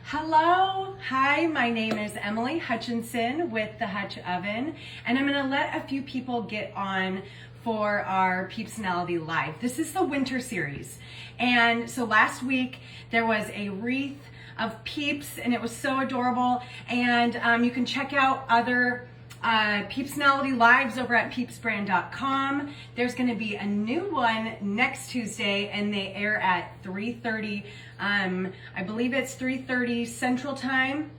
Hello, hi, my name is Emily Hutchinson with the Hutch Oven, and I'm gonna let a few people get on for our PEEPSONALITY Live. This is the winter series, and so last week there was a wreath of Peeps, and it was so adorable, and you can check out other PEEPSONALITY Lives over at peepsbrand.com. There's going to be a new one next Tuesday, and they air at 3:30. I believe it's 3:30 Central Time.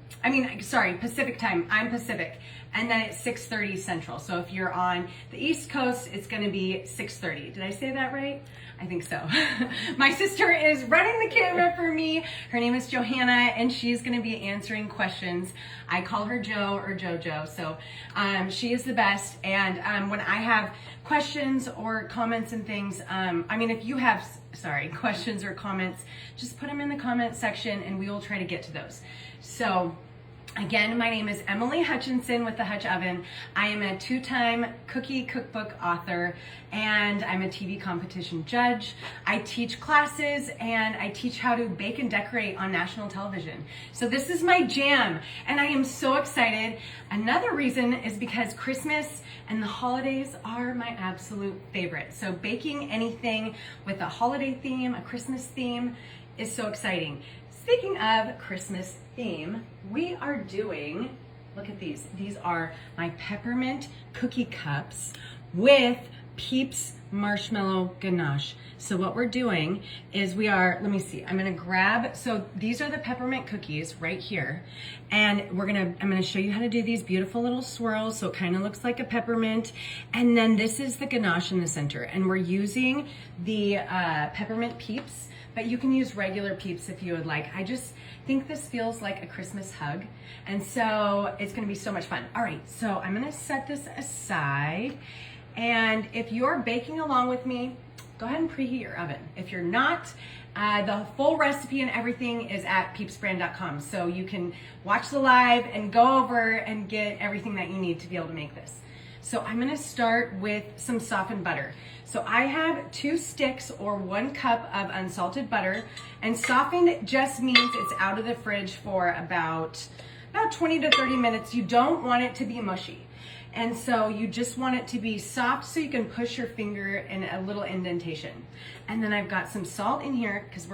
Pacific Time. I'm Pacific. And then it's 6:30 Central. So if you're on the East Coast, it's going to be 6:30. Did I say that right? I think so. My sister is running the camera for me. Her name is Johanna, and she's going to be answering questions. I call her Joe or Jojo, so she is the best. And when I have questions or comments and things, if you have, questions or comments, just put them in the comment section and we will try to get to those. So again, my name is Emily Hutchinson with the Hutch Oven. I am a two-time cookie cookbook author, and I'm a TV competition judge. I teach classes, and I teach how to bake and decorate on national television. So this is my jam, and I am so excited. Another reason is because Christmas and the holidays are my absolute favorite. So baking anything with a holiday theme, a Christmas theme, is so exciting. Speaking of Christmas theme, we are doing, look at these. These are my Peppermint Cookie Cups with PEEPS Marshmallow Ganache. So what we're doing is let me see, I'm gonna grab, so these are the peppermint cookies right here. And I'm gonna show you how to do these beautiful little swirls, so it kind of looks like a peppermint. And then this is the ganache in the center. And we're using the peppermint Peeps, but you can use regular Peeps if you would like. I just think this feels like a Christmas hug. And so it's gonna be so much fun. All right, so I'm gonna set this aside. And if you're baking along with me, go ahead and preheat your oven. If you're not, the full recipe and everything is at peepsbrand.com. So you can watch the live and go over and get everything that you need to be able to make this. So I'm gonna start with some softened butter. So I have 2 sticks or 1 cup of unsalted butter, and softened just means it's out of the fridge for about 20 to 30 minutes. You don't want it to be mushy. And so you just want it to be soft so you can push your finger in a little indentation. And then I've got some salt in here because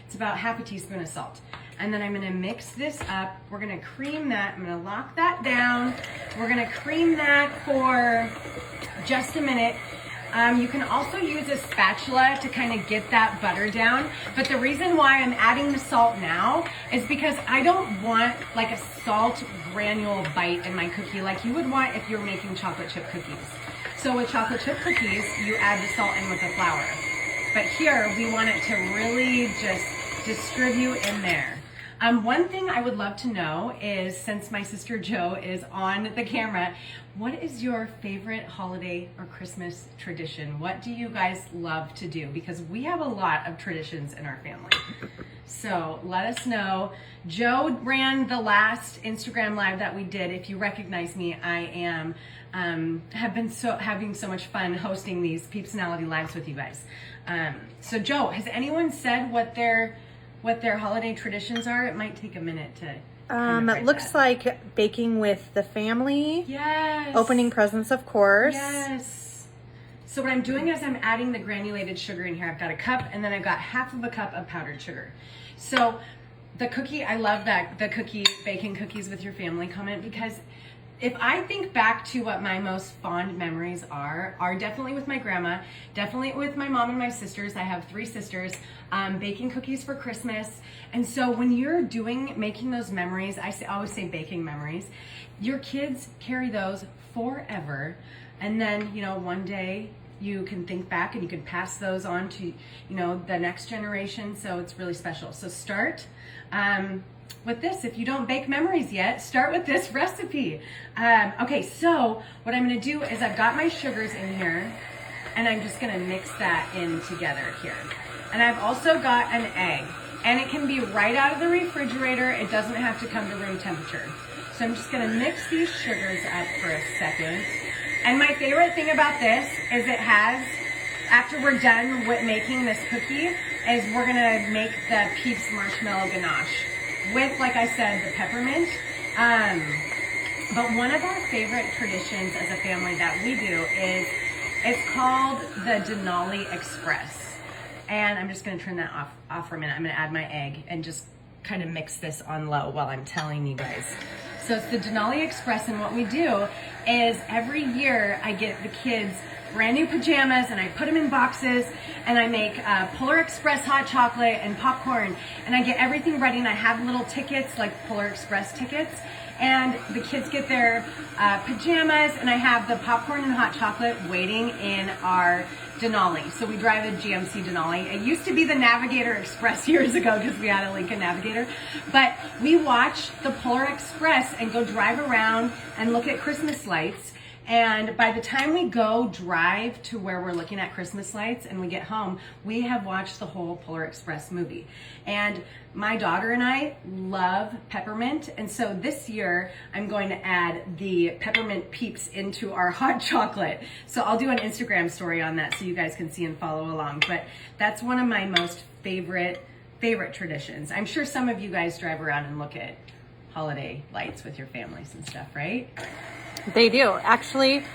it's about half a teaspoon of salt. And then I'm gonna mix this up. We're gonna cream that. I'm gonna lock that down. We're gonna cream that for just a minute. You can also use a spatula to kind of get that butter down. But the reason why I'm adding the salt now is because I don't want like a salt granule bite in my cookie like you would want if you're making chocolate chip cookies. So with chocolate chip cookies, you add the salt in with the flour. But here, we want it to really just distribute in there. One thing I would love to know is, since my sister Jo is on the camera, what is your favorite holiday or Christmas tradition? What do you guys love to do? Because we have a lot of traditions in our family. So let us know. Jo ran the last Instagram live that we did. If you recognize me, I am have been having so much fun hosting these PEEPSONALITY lives with you guys. So Jo, has anyone said what their holiday traditions are? It might take a minute to it looks like baking with the family. Yes. Opening presents, of course. Yes. So what I'm doing is I'm adding the granulated sugar in here. I've got a cup, and then I've got half of a cup of powdered sugar. So the cookie, I love that, the cookie, baking cookies with your family comment, because if I think back to what my most fond memories are definitely with my grandma, definitely with my mom and my sisters. I have 3 sisters, baking cookies for Christmas. And so when you're making those memories, I always say baking memories, your kids carry those forever. And then, one day you can think back and you can pass those on to, the next generation. So it's really special. So start, with this. If you don't bake memories yet, start with this recipe. Okay, so what I'm gonna do is I've got my sugars in here, and I'm just gonna mix that in together here. And I've also got an egg, and it can be right out of the refrigerator. It doesn't have to come to room temperature. So I'm just gonna mix these sugars up for a second. And my favorite thing about this is after we're done with making this cookie, is we're gonna make the PEEPS Marshmallow Ganache. with, like I said, the peppermint. But one of our favorite traditions as a family that we do is, it's called the Denali Express. And I'm just gonna turn that off for a minute. I'm gonna add my egg and just kind of mix this on low while I'm telling you guys. So it's the Denali Express, and what we do is every year I get the kids brand new pajamas and I put them in boxes, and I make Polar Express hot chocolate and popcorn, and I get everything ready, and I have little tickets, like Polar Express tickets, and the kids get their pajamas, and I have the popcorn and hot chocolate waiting in our Denali. So we drive a GMC Denali. It used to be the Navigator Express years ago because we had a Lincoln Navigator. But we watch the Polar Express and go drive around and look at Christmas lights. And by the time we go drive to where we're looking at Christmas lights and we get home, we have watched the whole Polar Express movie. And my daughter and I love peppermint. And so this year I'm going to add the peppermint peeps into our hot chocolate. So I'll do an Instagram story on that so you guys can see and follow along. But that's one of my most favorite traditions. I'm sure some of you guys drive around and look at holiday lights with your families and stuff, right? They do. Actually,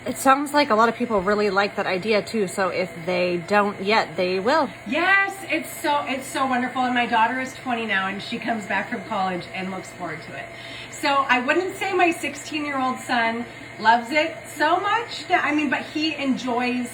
it sounds like a lot of people really like that idea too. So if they don't yet, they will. Yes, it's so wonderful. And my daughter is 20 now, and she comes back from college and looks forward to it. So I wouldn't say my 16-year-old son loves it so much. But he enjoys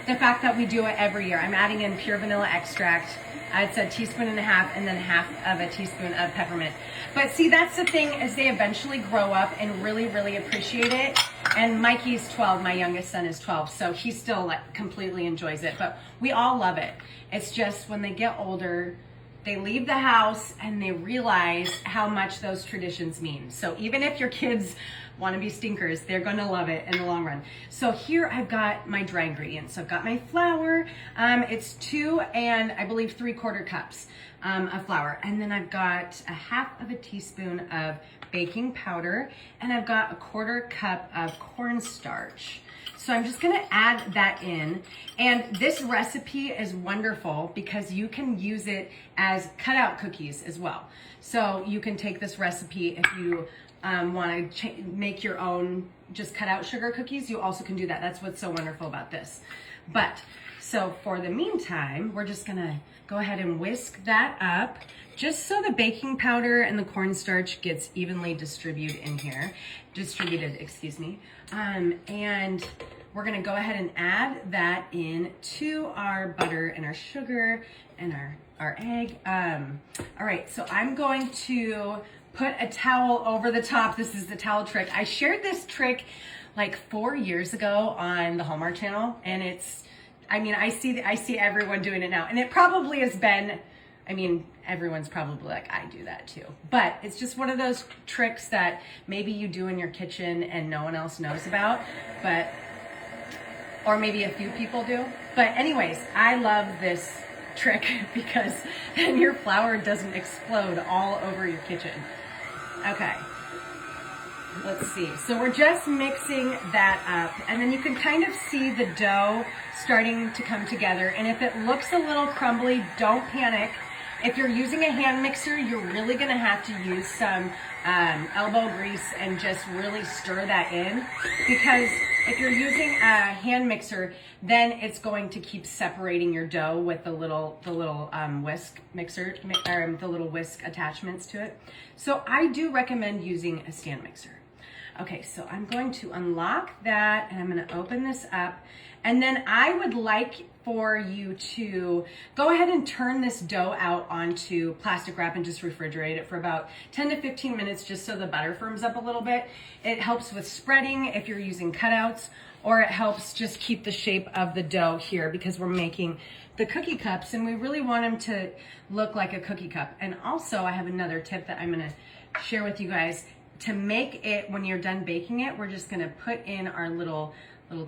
the fact that we do it every year. I'm adding in pure vanilla extract. It's 1.5 teaspoons and then half of a teaspoon of peppermint. But see, that's the thing, as they eventually grow up and really, really appreciate it. And Mikey's 12, my youngest son is 12, so he still completely enjoys it. But we all love it. It's just when they get older, they leave the house and they realize how much those traditions mean. So even if your kids want to be stinkers, they're going to love it in the long run. So here I've got my dry ingredients. So I've got my flour. It's 2 and I believe 3/4 cups of flour. And then I've got 1/2 teaspoon of baking powder, and I've got 1/4 cup of cornstarch. So I'm just gonna add that in. And this recipe is wonderful because you can use it as cutout cookies as well. So you can take this recipe if you want to make your own just cut out sugar cookies. You also can do that. That's what's so wonderful about this. But so for the meantime, we're just gonna go ahead and whisk that up just so the baking powder and the cornstarch gets evenly distributed in here. Excuse me. And we're gonna go ahead and add that in to our butter and our sugar and our egg. All right, so I'm going to put a towel over the top. This is the towel trick. I shared this trick like 4 years ago on the Hallmark Channel, and I see everyone doing it now, and it probably has been, everyone's probably like, I do that too. But it's just one of those tricks that maybe you do in your kitchen and no one else knows about, or maybe a few people do. But anyways, I love this trick because then your flour doesn't explode all over your kitchen. Okay, let's see. So we're just mixing that up, and then you can kind of see the dough starting to come together. And if it looks a little crumbly, don't panic. If you're using a hand mixer, you're really gonna have to use some elbow grease and just really stir that in, because if you're using a hand mixer, then it's going to keep separating your dough with the little whisk mixer, or the little whisk attachments to it. So I do recommend using a stand mixer. Okay, so I'm going to unlock that, and I'm going to open this up, and then I would like for you to go ahead and turn this dough out onto plastic wrap and just refrigerate it for about 10 to 15 minutes just so the butter firms up a little bit. It helps with spreading if you're using cutouts, or it helps just keep the shape of the dough here because we're making the cookie cups and we really want them to look like a cookie cup. And also I have another tip that I'm gonna share with you guys. To make it, when you're done baking it, we're just gonna put in our little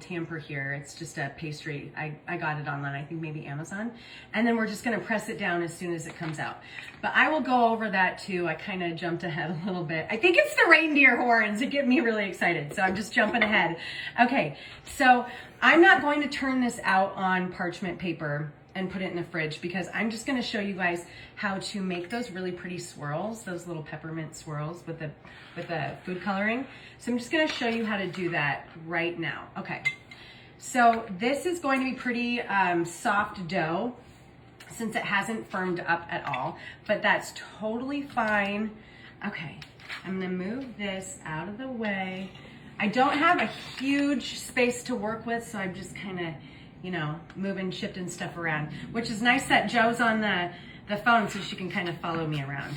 tamper here. It's just a pastry. I got it online, I think maybe Amazon. And then we're just gonna press it down as soon as it comes out. But I will go over that too. I kind of jumped ahead a little bit. I think it's the reindeer horns that get me really excited. So I'm just jumping ahead. Okay, so I'm not going to turn this out on parchment paper and put it in the fridge because I'm just gonna show you guys how to make those really pretty swirls, those little peppermint swirls with the food coloring. So I'm just gonna show you how to do that right now. Okay, so this is going to be pretty soft dough since it hasn't firmed up at all, but that's totally fine. Okay, I'm gonna move this out of the way. I don't have a huge space to work with, so I'm just kind of, you know, moving, shifting stuff around, which is nice that Joe's on the phone so she can kind of follow me around.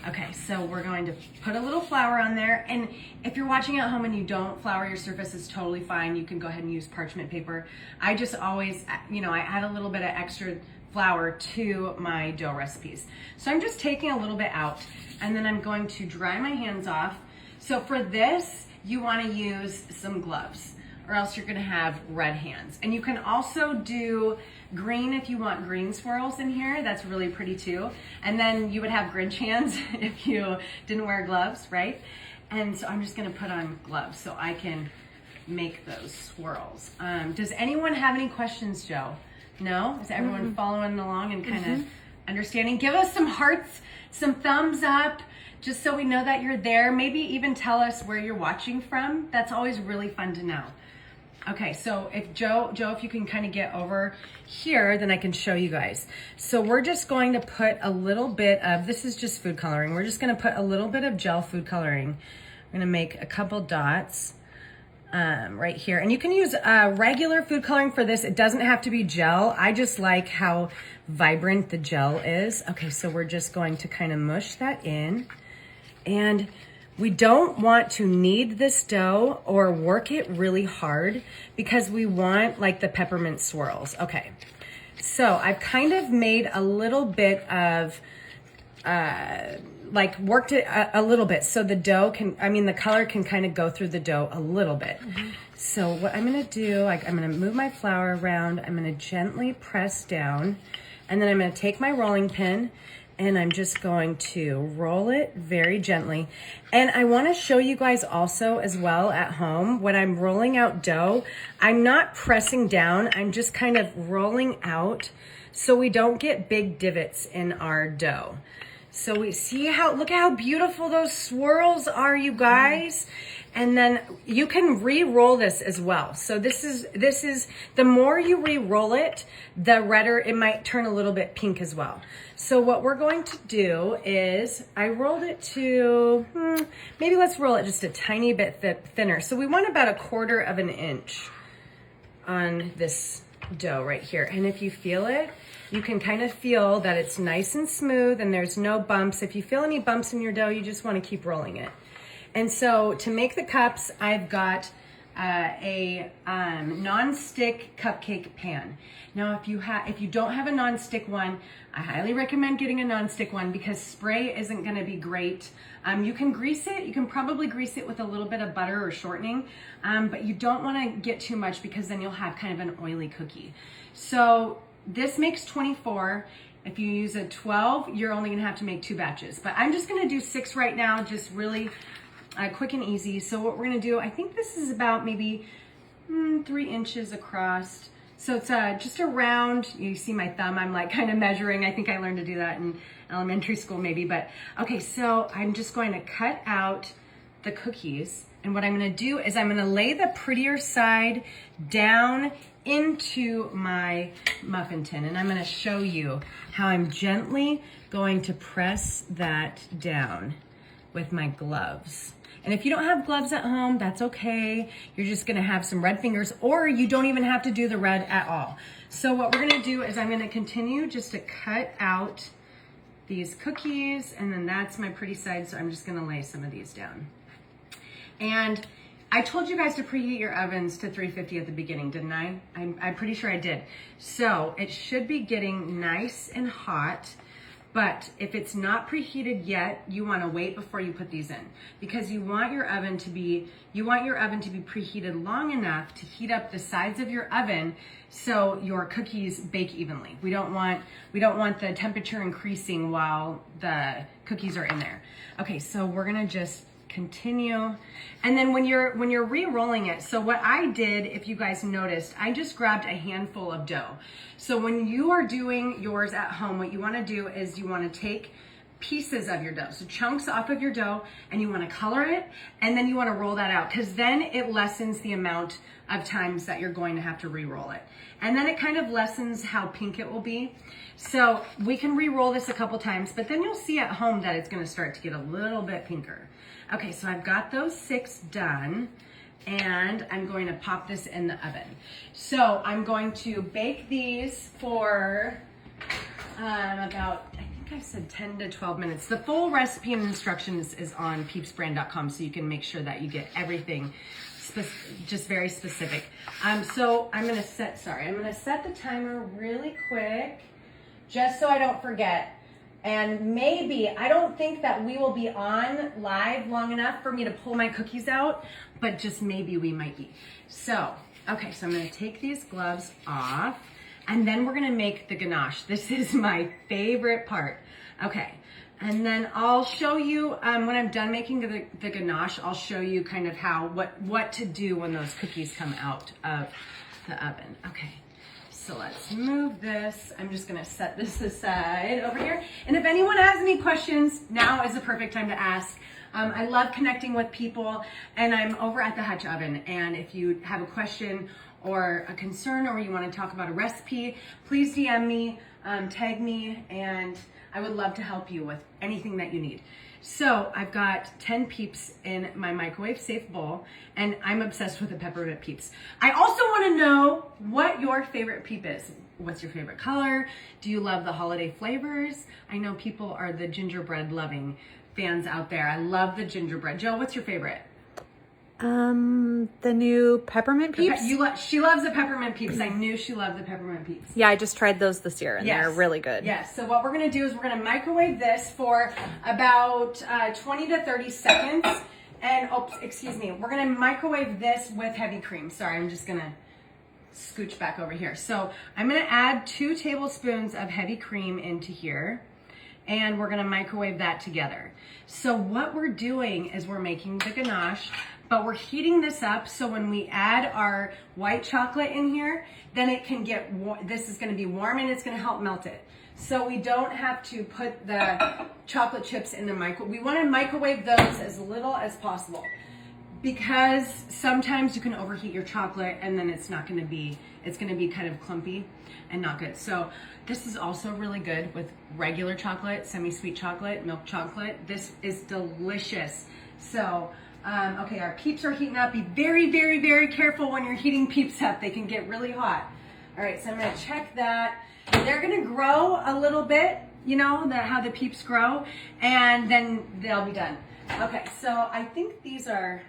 Okay, so we're going to put a little flour on there, and if you're watching at home and you don't flour your surface, it's totally fine. You can go ahead and use parchment paper. I just always, you know, I add a little bit of extra flour to my dough recipes. So I'm just taking a little bit out, and then I'm going to dry my hands off. So for this, you want to use some gloves, or else you're going to have red hands. And you can also do green if you want green swirls in here. That's really pretty too. And then you would have Grinch hands if you didn't wear gloves, right? And so I'm just going to put on gloves so I can make those swirls. Does anyone have any questions, Joe? No? Is everyone following along and kind of understanding? Give us some hearts, some thumbs up, just so we know that you're there. Maybe even tell us where you're watching from. That's always really fun to know. Okay, so if Joe, if you can kind of get over here, then I can show you guys. So we're just going to put a little bit of, this is just food coloring. We're just gonna put a little bit of gel food coloring. I'm gonna make a couple dots right here. And you can use regular food coloring for this. It doesn't have to be gel. I just like how vibrant the gel is. Okay, so we're just going to kind of mush that in. And we don't want to knead this dough or work it really hard because we want like the peppermint swirls. Okay, so I've kind of made a little bit of, like worked it a little bit so the dough can, I mean the color can kind of go through the dough a little bit. So what I'm gonna do, like I'm gonna move my flour around, I'm gonna gently press down, and then I'm gonna take my rolling pin and I'm just going to roll it very gently. And I wanna show you guys also as well at home, when I'm rolling out dough, I'm not pressing down, I'm just kind of rolling out so we don't get big divots in our dough. So we see how, look how beautiful those swirls are, you guys. And then you can re-roll this as well. So this is, the more you re-roll it, the redder it might turn a little bit pink as well. So what we're going to do is, I rolled it to, maybe let's roll it just a tiny bit thinner. So we want about 1/4 of an inch on this dough right here. And if you feel it, you can kind of feel that it's nice and smooth and there's no bumps. If you feel any bumps in your dough, you just want to keep rolling it. And so to make the cups, I've got a non-stick cupcake pan. Now, if you don't have a non-stick one, I highly recommend getting a non-stick one because spray isn't going to be great. You can grease it. You can probably grease it with a little bit of butter or shortening, but you don't want to get too much because then you'll have kind of an oily cookie. So this makes 24. If you use a 12, you're only going to have to make 2 batches. But I'm just going to do 6 right now, just really quick and easy. So what we're going to do, I think this is about maybe 3 inches across. So it's just around, you see my thumb, I'm like kind of measuring. I think I learned to do that in elementary school maybe. But okay, so I'm just going to cut out the cookies. And what I'm going to do is I'm going to lay the prettier side down into my muffin tin, and I'm going to show you how I'm gently going to press that down with my gloves. And if you don't have gloves at home, that's okay. You're just going to have some red fingers, or you don't even have to do the red at all. So what we're going to do is I'm going to continue just to cut out these cookies, and then that's my pretty side, so I'm just going to lay some of these down. And I told you guys to preheat your ovens to 350 at the beginning, didn't I? I'm pretty sure I did. So it should be getting nice and hot, but if it's not preheated yet, you want to wait before you put these in, because you want your oven to be preheated long enough to heat up the sides of your oven so your cookies bake evenly. We don't want the temperature increasing while the cookies are in there. Okay, so we're gonna just continue. And then when you're re-rolling it, so what I did, if you guys noticed, I just grabbed a handful of dough. So when you are doing yours at home, what you want to do is you want to take pieces of your dough, so chunks off of your dough, and you want to color it, and then you want to roll that out, because then it lessens the amount of times that you're going to have to re-roll it. And then it kind of lessens how pink it will be. So we can re-roll this a couple times, but then you'll see at home that it's going to start to get a little bit pinker. Okay, so I've got those 6 done, and I'm going to pop this in the oven. So I'm going to bake these for about, I think I said 10 to 12 minutes. The full recipe and instructions is on peepsbrand.com, so you can make sure that you get everything just very specific. So I'm gonna set the timer really quick, just so I don't forget. And maybe, I don't think that we will be on live long enough for me to pull my cookies out, but just maybe we might be. So, okay, so I'm gonna take these gloves off, and then we're gonna make the ganache. This is my favorite part. Okay, and then I'll show you, when I'm done making the ganache, I'll show you kind of what to do when those cookies come out of the oven. Okay. So let's move this. I'm just gonna set this aside over here. And if anyone has any questions, now is the perfect time to ask. I love connecting with people, and I'm over at the Hutch oven. And if you have a question or a concern, or you wanna talk about a recipe, please DM me, tag me, and I would love to help you with anything that you need. So I've got 10 Peeps in my microwave safe bowl, and I'm obsessed with the Peppermint Peeps. I also want to know what your favorite Peep is. What's your favorite color? Do you love the holiday flavors? I know people are the gingerbread loving fans out there. I love the gingerbread. Joe, what's your favorite? The new Peppermint Peeps. She loves the Peppermint Peeps. I knew she loved the Peppermint Peeps. Yeah, I just tried those this year, and they're really good. Yes, so what we're gonna do is we're gonna microwave this for about 20 to 30 seconds. And, oops, excuse me, we're gonna microwave this with heavy cream. Sorry, I'm just gonna scooch back over here. So I'm gonna add 2 tablespoons of heavy cream into here, and we're gonna microwave that together. So what we're doing is we're making the ganache, but we're heating this up so when we add our white chocolate in here, then it can get, this is gonna be warm and it's gonna help melt it. So we don't have to put the chocolate chips in the microwave. We wanna microwave those as little as possible, because sometimes you can overheat your chocolate and then it's gonna be kind of clumpy and not good. So this is also really good with regular chocolate, semi-sweet chocolate, milk chocolate. This is delicious. So, okay, our Peeps are heating up. Be very, very, very careful when you're heating Peeps up. They can get really hot. All right, so I'm gonna check that. They're gonna grow a little bit, you know, how the Peeps grow, and then they'll be done. Okay, so I think these are,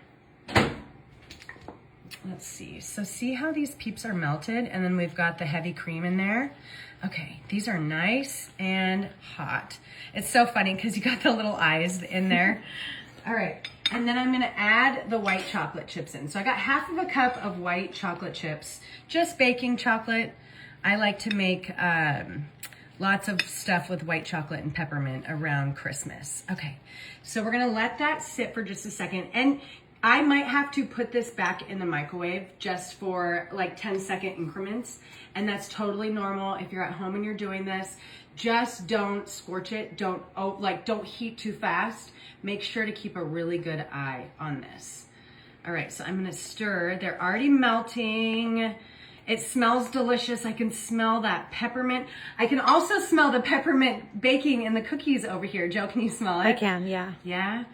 let's see. So see how these Peeps are melted, and then we've got the heavy cream in there. Okay, these are nice and hot. It's so funny because you got the little eyes in there. All right, and then I'm gonna add the white chocolate chips in. So I got half of a cup of white chocolate chips, just baking chocolate. I like to make lots of stuff with white chocolate and peppermint around Christmas. Okay, so we're gonna let that sit for just a second. And I might have to put this back in the microwave just for like 10-second increments. And that's totally normal if you're at home and you're doing this. Just don't scorch it. Don't heat too fast. Make sure to keep a really good eye on this. All right, so I'm gonna stir. They're already melting. It smells delicious. I can smell that peppermint. I can also smell the peppermint baking in the cookies over here. Joe, can you smell it? I can, yeah. Yeah?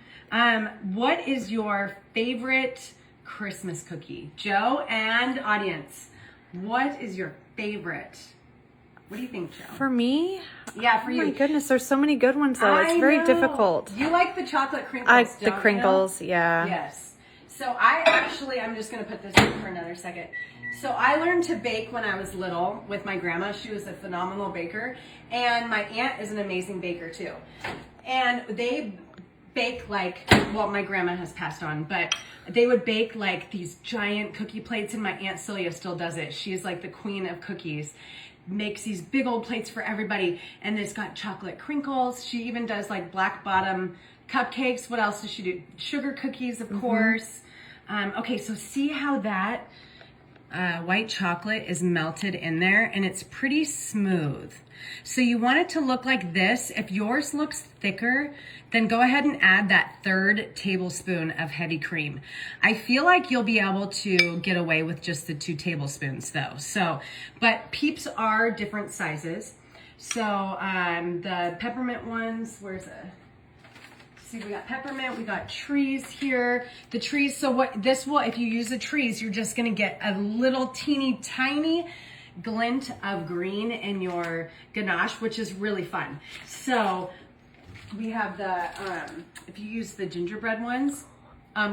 What is your favorite Christmas cookie? Joe and audience, what is your favorite? What do you think, Joe? For me? Yeah, for you. Oh my goodness, there's so many good ones though. It's very difficult. You like the chocolate crinkles, The crinkles, yeah. Yes. So I'm just gonna put this in for another second. So I learned to bake when I was little with my grandma. She was a phenomenal baker, and my aunt is an amazing baker too. And they bake my grandma has passed on, but they would bake like these giant cookie plates, and my Aunt Celia still does it. She's like the queen of cookies. makes these big old plates for everybody, and it's got chocolate crinkles. She even does like black bottom cupcakes. What else does she do? Sugar cookies, of course. Okay, so see how that white chocolate is melted in there, and it's pretty smooth. So you want it to look like this. If yours looks thicker, then go ahead and add that 1/3 tablespoon of heavy cream. I feel like you'll be able to get away with just the 2 tablespoons though. So, but Peeps are different sizes. So the peppermint ones, where's the, see, we got peppermint, we got trees here. The trees, so what this will, if you use the trees, you're just gonna get a little teeny tiny glint of green in your ganache, which is really fun. So we have the, if you use the gingerbread ones,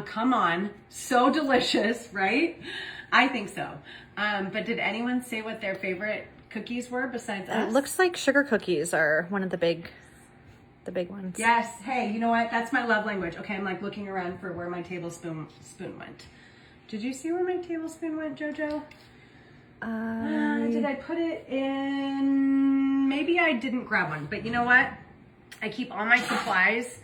come on, so delicious, right? I think so. But did anyone say what their favorite cookies were besides us? It looks like sugar cookies are one of the big ones. Yes. Hey, you know what? That's my love language. Okay, I'm like looking around for where my tablespoon went. Did you see where my tablespoon went, Jojo? Did I put it in? Maybe I didn't grab one, but you know what? I keep all my supplies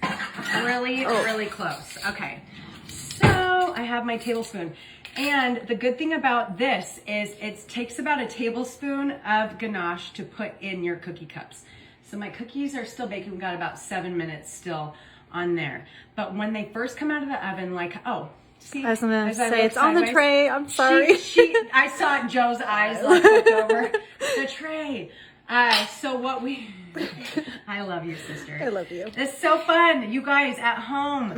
really close. Okay, so I have my tablespoon. And the good thing about this is it takes about a tablespoon of ganache to put in your cookie cups. So my cookies are still baking. We've got about 7 minutes still on there. But when they first come out of the oven, like, oh, see, I was gonna say it's sideways, on the tray. I'm sorry. I saw Joe's eyes like look over the tray. So what we, I love you, sister. I love you. It's so fun, you guys at home.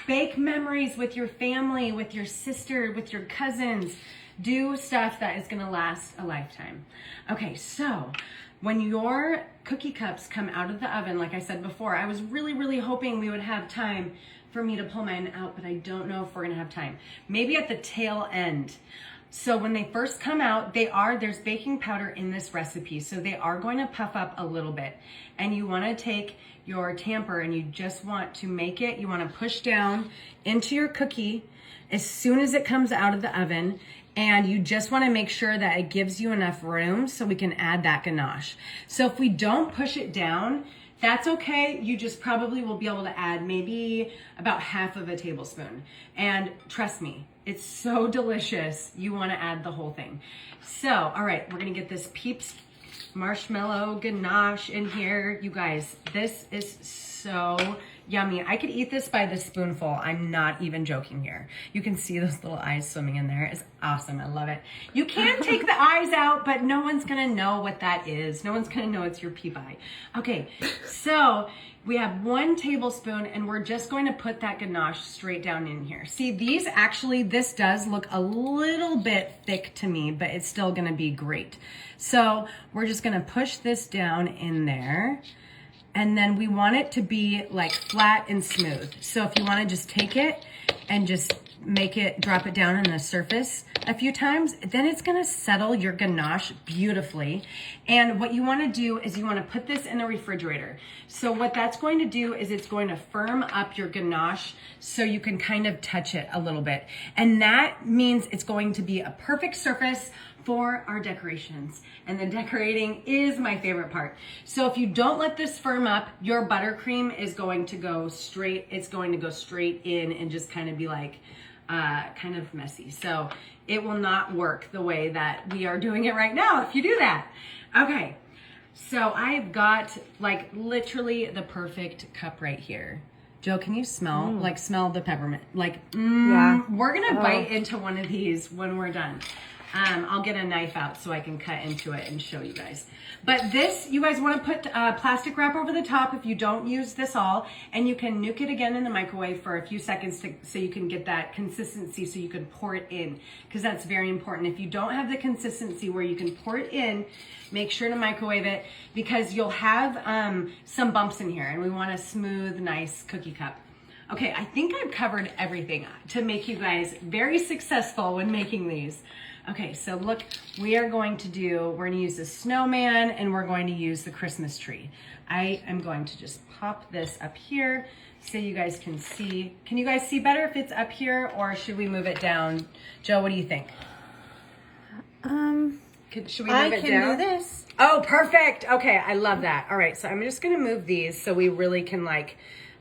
Bake memories with your family, with your sister, with your cousins. Do stuff that is gonna last a lifetime. Okay, so when your cookie cups come out of the oven, like I said before, I was really hoping we would have time for me to pull mine out, but I don't know if we're gonna have time. Maybe at the tail end. So when they first come out, there's baking powder in this recipe, so they are going to puff up a little bit. And you wanna take your tamper and you just want to make it, you wanna push down into your cookie as soon as it comes out of the oven, and you just wanna make sure that it gives you enough room so we can add that ganache. So if we don't push it down, that's okay. You just probably will be able to add maybe about 1/2 of a tablespoon. And trust me, it's so delicious. You wanna add the whole thing. So, all right, we're gonna get this Peeps Marshmallow Ganache in here. You guys, this is so yummy. I could eat this by the spoonful. I'm not even joking here. You can see those little eyes swimming in there. It's awesome. I love it. You can take the eyes out, but no one's gonna know what that is. No one's gonna know it's your peep eye. Okay, so we have 1 tablespoon and we're just going to put that ganache straight down in here. See, these actually, this does look a little bit thick to me, but it's still gonna be great. So we're just gonna push this down in there. And then we want it to be like flat and smooth. So if you wanna just take it and just drop it down on the surface a few times, then it's gonna settle your ganache beautifully. And what you wanna do is you wanna put this in the refrigerator. So what that's going to do is it's going to firm up your ganache so you can kind of touch it a little bit. And that means it's going to be a perfect surface for our decorations. And the decorating is my favorite part. So if you don't let this firm up, your buttercream is going to go straight, it's going to go straight in and just kind of be like, kind of messy. So it will not work the way that we are doing it right now if you do that. Okay, so I've got like literally the perfect cup right here. Joe, can you smell, like smell the peppermint? Like, Yeah. We're gonna bite into one of these when we're done. I'll get a knife out so I can cut into it and show you guys. But this, you guys want to put plastic wrap over the top if you don't use this all, and you can nuke it again in the microwave for a few seconds so you can get that consistency so you can pour it in, because that's very important. If you don't have the consistency where you can pour it in, make sure to microwave it, because you'll have some bumps in here, and we want a smooth, nice cookie cup. Okay, I think I've covered everything to make you guys very successful when making these. Okay, so look, we're going to use the snowman and we're going to use the Christmas tree. I am going to just pop this up here so you guys can see. Can you guys see better if it's up here, or should we move it down? Joe, what do you think? Should we move it down? I can do this. Oh, perfect. Okay, I love that. All right, so I'm just gonna move these so we really can like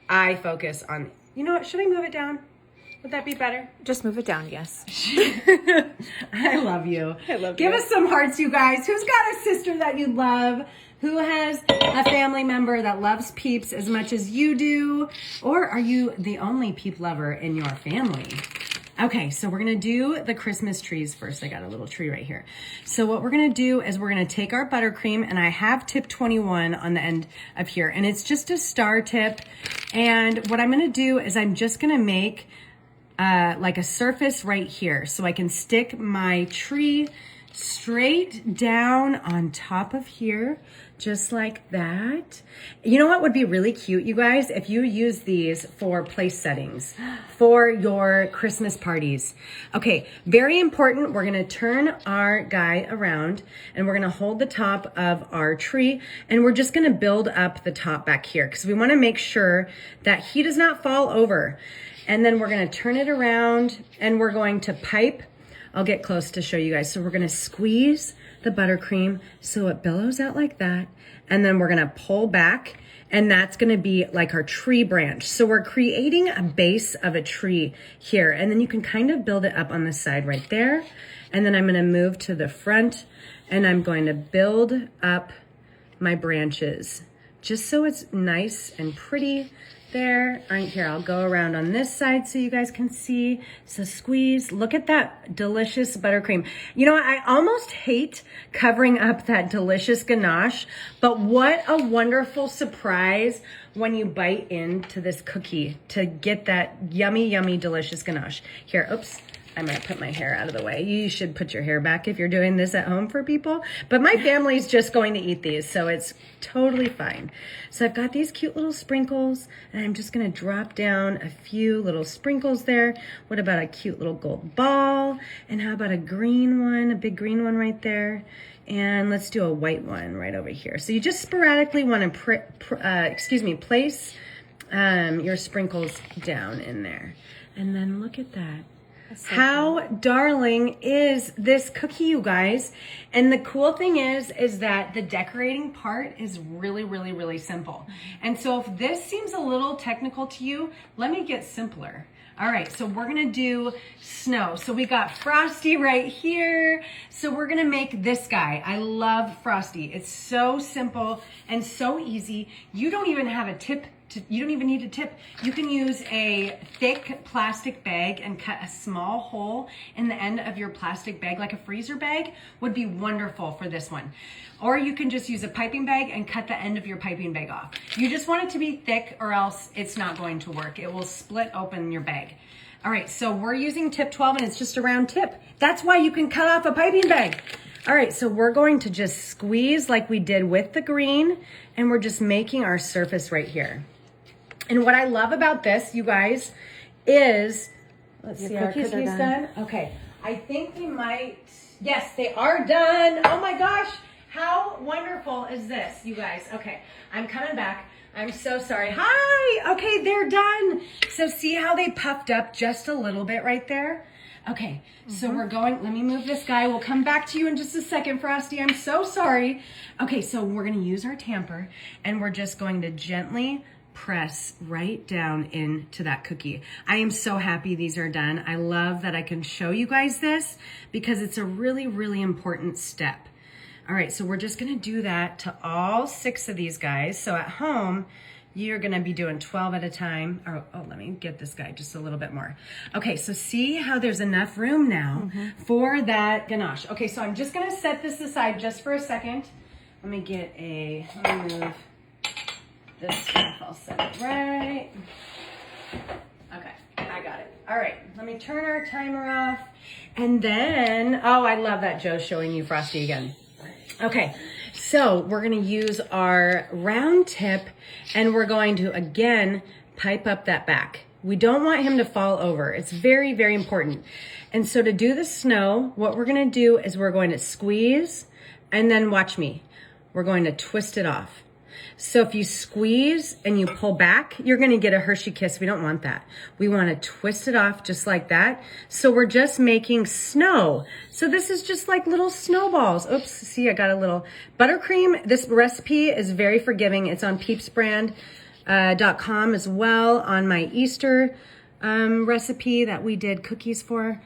eye focus on, you know what, should I move it down? Would that be better? Just move it down, yes. I love you. I love Give you. us some hearts, you guys. Who's got a sister that you love? Who has a family member that loves Peeps as much as you do? Or are you the only Peep lover in your family? Okay, so we're gonna do the Christmas trees first. I got a little tree right here. So what we're gonna do is we're gonna take our buttercream, and I have tip 21 on the end of here, and it's just a star tip. And what I'm gonna do is I'm just gonna make like a surface right here so I can stick my tree straight down on top of here, just like that. You know what would be really cute, you guys? If you use these for place settings for your Christmas parties. Okay, very important. We're gonna turn our guy around and we're gonna hold the top of our tree and we're just gonna build up the top back here because we wanna make sure that he does not fall over. And then we're gonna turn it around and we're going to pipe. I'll get close to show you guys. So we're gonna squeeze the buttercream so it billows out like that. And then we're gonna pull back and that's gonna be like our tree branch. So we're creating a base of a tree here. And then you can kind of build it up on the side right there. And then I'm gonna move to the front and I'm going to build up my branches just so it's nice and pretty. There, right here, I'll go around on this side so you guys can see. So squeeze, look at that delicious buttercream. You know what, I almost hate covering up that delicious ganache, but what a wonderful surprise when you bite into this cookie to get that yummy, yummy, delicious ganache. Here, oops. I'm gonna put my hair out of the way. You should put your hair back if you're doing this at home for people. But my family's just going to eat these, so it's totally fine. So I've got these cute little sprinkles, and I'm just gonna drop down a few little sprinkles there. What about a cute little gold ball? And how about a green one, a big green one right there? And let's do a white one right over here. So you just sporadically wanna place your sprinkles down in there. And then look at that. So how darling is this cookie, you guys? And the cool thing is that the decorating part is really, really, really simple. And so if this seems a little technical to you, let me get simpler. All right, so we're gonna do snow. So we got Frosty right here. So we're gonna make this guy. I love Frosty. It's so simple and so easy. You don't even have a tip. You don't even need a tip. You can use a thick plastic bag and cut a small hole in the end of your plastic bag, like a freezer bag would be wonderful for this one. Or you can just use a piping bag and cut the end of your piping bag off. You just want it to be thick or else it's not going to work. It will split open your bag. All right, so we're using tip 12 and it's just a round tip. That's why you can cut off a piping bag. All right, so we're going to just squeeze like we did with the green and we're just making our surface right here. And what I love about this, you guys, is, let's see, our cookies done. Okay, I think they might, yes, they are done. Oh my gosh, how wonderful is this, you guys? Okay, I'm coming back. I'm so sorry. Hi, okay, they're done. So see how they puffed up just a little bit right there? Okay, so we're going, let me move this guy. We'll come back to you in just a second, Frosty. I'm so sorry. Okay, so we're gonna use our tamper and we're just going to gently press right down into that cookie. I am so happy these are done. I love that I can show you guys this because it's a really, really important step. All right, so we're just gonna do that to all 6 of these guys. So at home, you're gonna be doing 12 at a time. Oh, let me get this guy just a little bit more. Okay, so see how there's enough room now for that ganache. Okay, so I'm just gonna set this aside just for a second. Let me move this stuff. I'll set it right. Okay, I got it. All right, let me turn our timer off. And then, oh, I love that Joe's showing you Frosty again. Okay, so we're gonna use our round tip and we're going to, again, pipe up that back. We don't want him to fall over. It's very, very important. And so to do the snow, what we're gonna do is we're going to squeeze and then watch me. We're going to twist it off. So if you squeeze and you pull back, you're gonna get a Hershey Kiss. We don't want that. We wanna twist it off just like that. So we're just making snow. So this is just like little snowballs. Oops, see, I got a little buttercream. This recipe is very forgiving. It's on PEEPSbrand.com as well, on my Easter recipe that we did cookies for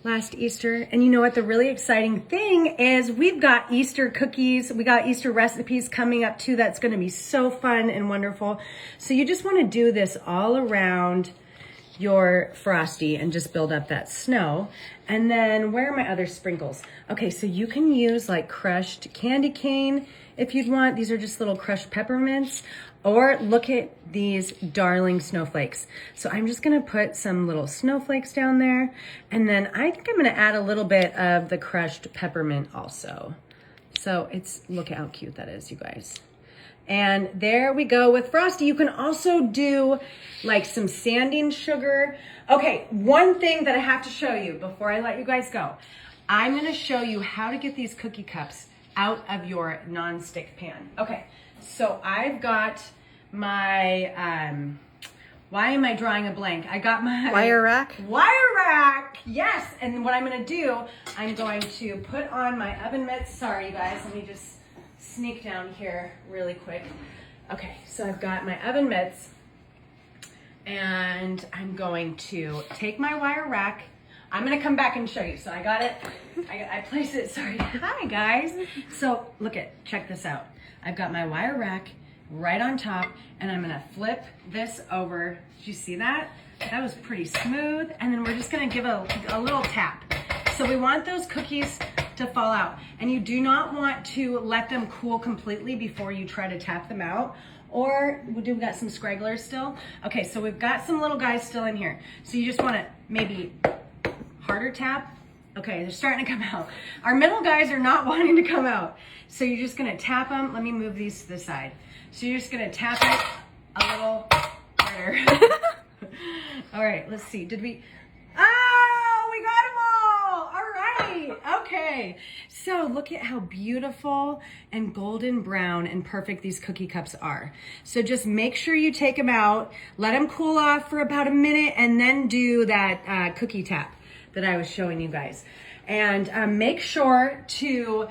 last Easter. And you know what? The really exciting thing is we've got Easter cookies. We got Easter recipes coming up too. That's going to be so fun and wonderful. So you just want to do this all around your Frosty and just build up that snow. And then where are my other sprinkles? Okay, so you can use like crushed candy cane if you'd want. These are just little crushed peppermints. Or look at these darling snowflakes. So I'm just gonna put some little snowflakes down there. And then I think I'm gonna add a little bit of the crushed peppermint also. So look at how cute that is, you guys. And there we go with Frosty. You can also do like some sanding sugar. Okay, one thing that I have to show you before I let you guys go. I'm gonna show you how to get these cookie cups out of your non-stick pan. Okay. So I've got my, why am I drawing a blank? I got my Wire rack. Wire rack, yes. And what I'm gonna do, I'm going to put on my oven mitts. Sorry you guys, let me just sneak down here really quick. Okay, so I've got my oven mitts and I'm going to take my wire rack. I'm gonna come back and show you. So I got it, I placed it, sorry. Hi guys. So check this out. I've got my wire rack right on top and I'm gonna flip this over. Did you see that? That was pretty smooth. And then we're just gonna give a little tap. So we want those cookies to fall out. And you do not want to let them cool completely before you try to tap them out. Or we got some scragglers still. Okay, so we've got some little guys still in here. So you just wanna maybe harder tap. Okay, they're starting to come out. Our middle guys are not wanting to come out. So you're just gonna tap them. Let me move these to the side. So you're just gonna tap it a little harder. All right, let's see. We got them all. All right, okay. So look at how beautiful and golden brown and perfect these cookie cups are. So just make sure you take them out, let them cool off for about a minute, and then do that cookie tap that I was showing you guys. And make sure to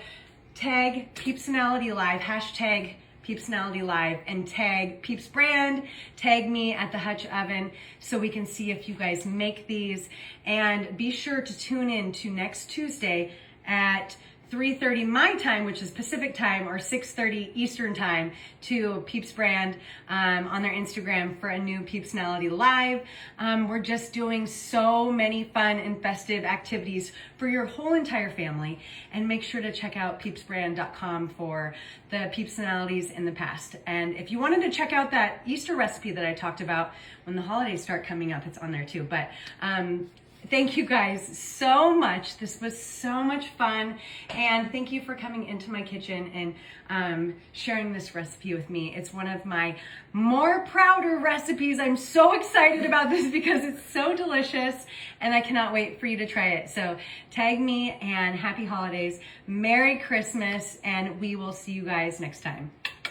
tag PEEPSONALITY Live, hashtag PEEPSONALITY Live, and tag Peeps Brand, tag me at the Hutch Oven so we can see if you guys make these. And be sure to tune in to next Tuesday at 3:30 my time, which is Pacific time, or 6:30 Eastern time, to Peeps Brand on their Instagram for a new PEEPSONALITY Live. We're just doing so many fun and festive activities for your whole entire family. And make sure to check out PEEPSbrand.com for the PEEPSONALITIES in the past. And if you wanted to check out that Easter recipe that I talked about when the holidays start coming up, it's on there too. But thank you guys so much. This was so much fun. And thank you for coming into my kitchen and sharing this recipe with me. It's one of my more prouder recipes. I'm so excited about this because it's so delicious and I cannot wait for you to try it. So tag me, and happy holidays, Merry Christmas, and we will see you guys next time.